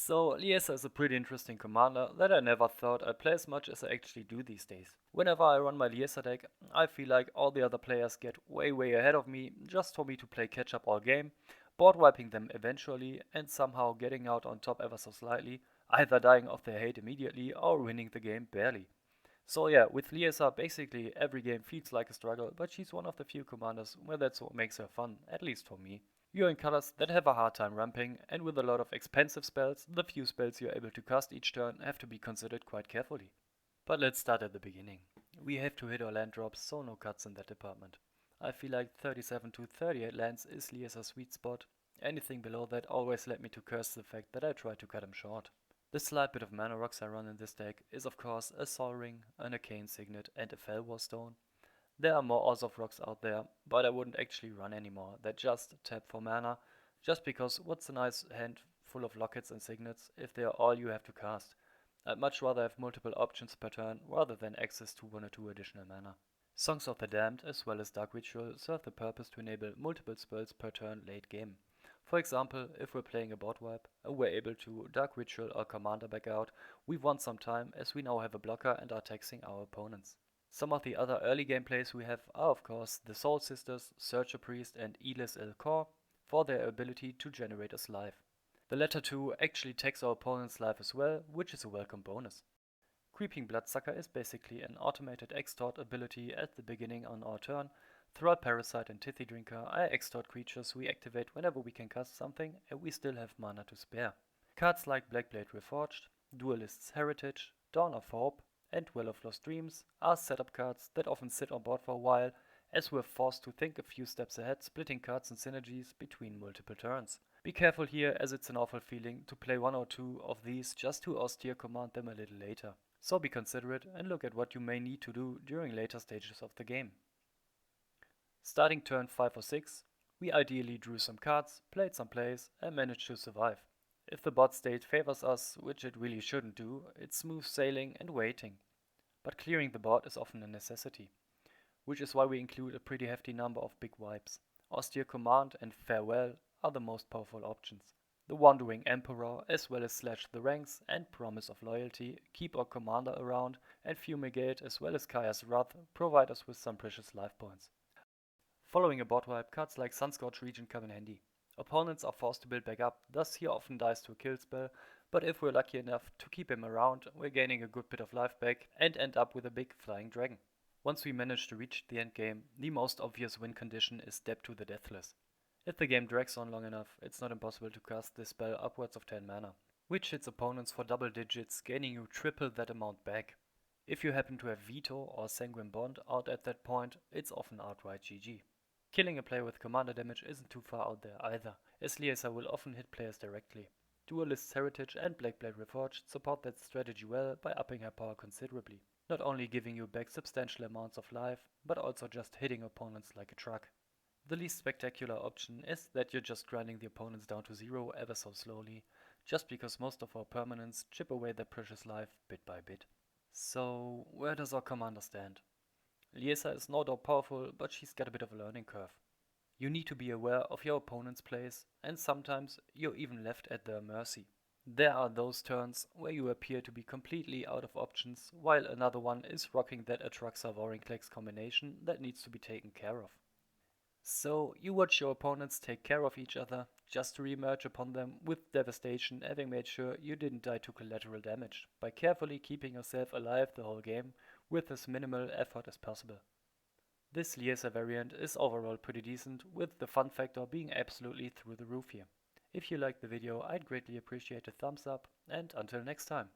So, Liesa is a pretty interesting commander that I never thought I'd play as much as I actually do these days. Whenever I run my Liesa deck, I feel like all the other players get way ahead of me just for me to play catch up all game, board wiping them eventually and somehow getting out on top ever so slightly, either dying of their hate immediately or winning the game barely. So yeah, with Liesa basically every game feels like a struggle, but she's one of the few commanders where that's what makes her fun, at least for me. You're in colors that have a hard time ramping, and with a lot of expensive spells, the few spells you're able to cast each turn have to be considered quite carefully. But let's start at the beginning. We have to hit our land drops, so no cuts in that department. I feel like 37 to 38 lands is Liesa's sweet spot. Anything below that always led me to curse the fact that I tried to cut him short. The slight bit of mana rocks I run in this deck is of course a Sol Ring, an Arcane Signet and a Felwar Stone. There are more Oz of rocks out there, but I wouldn't actually run anymore that just tap for mana, just because what's a nice hand full of lockets and signets if they are all you have to cast. I'd much rather have multiple options per turn rather than access to 1 or 2 additional mana. Songs of the Damned as well as Dark Ritual serve the purpose to enable multiple spells per turn late game. For example, if we're playing a board wipe and we're able to Dark Ritual or Commander back out, we've won some time as we now have a blocker and are taxing our opponents. Some of the other early gameplays we have are of course the Soul Sisters, Searcher Priest and Elis El Kor for their ability to generate us life. The latter two actually tax our opponent's life as well, which is a welcome bonus. Creeping Bloodsucker is basically an automated extort ability at the beginning on our turn. Throughout Parasite and Tithy Drinker, I extort creatures we activate whenever we can cast something and we still have mana to spare. Cards like Blackblade Reforged, Duelist's Heritage, Dawn of Hope, and Well of Lost Dreams are setup cards that often sit on board for a while, as we're forced to think a few steps ahead, splitting cards and synergies between multiple turns. Be careful here, as it's an awful feeling to play 1 or 2 of these just to Austere Command them a little later. So be considerate and look at what you may need to do during later stages of the game. Starting turn 5 or 6, we ideally drew some cards, played some plays, and managed to survive. If the bot state favors us, which it really shouldn't do, it's smooth sailing and waiting. But clearing the board is often a necessity, which is why we include a pretty hefty number of big wipes. Austere Command and Farewell are the most powerful options. The Wandering Emperor, as well as Slash the Ranks and Promise of Loyalty, keep our commander around, and Fumigate as well as Kaya's Wrath provide us with some precious life points. Following a bot wipe, cards like Sunscorch Region come in handy. Opponents are forced to build back up, thus he often dies to a kill spell, but if we're lucky enough to keep him around, we're gaining a good bit of life back and end up with a big flying dragon. Once we manage to reach the end game, the most obvious win condition is Step to the Deathless. If the game drags on long enough, it's not impossible to cast this spell upwards of 10 mana, which hits opponents for double digits, gaining you triple that amount back. If you happen to have Veto or Sanguine Bond out at that point, it's often outright GG. Killing a player with commander damage isn't too far out there either, as Liesa will often hit players directly. Duelist's Heritage and Blackblade Reforged support that strategy well by upping her power considerably, not only giving you back substantial amounts of life, but also just hitting opponents like a truck. The least spectacular option is that you're just grinding the opponents down to 0 ever so slowly, just because most of our permanents chip away their precious life bit by bit. So, where does our commander stand? Liesa is no doubt powerful, but she's got a bit of a learning curve. You need to be aware of your opponent's plays, and sometimes you're even left at their mercy. There are those turns where you appear to be completely out of options, while another one is rocking that Atraxa Vorinclex combination that needs to be taken care of. So you watch your opponents take care of each other, just to reemerge upon them with devastation, having made sure you didn't die to collateral damage, by carefully keeping yourself alive the whole game, with as minimal effort as possible. This Liesa variant is overall pretty decent, with the fun factor being absolutely through the roof here. If you liked the video, I'd greatly appreciate a thumbs up, and until next time.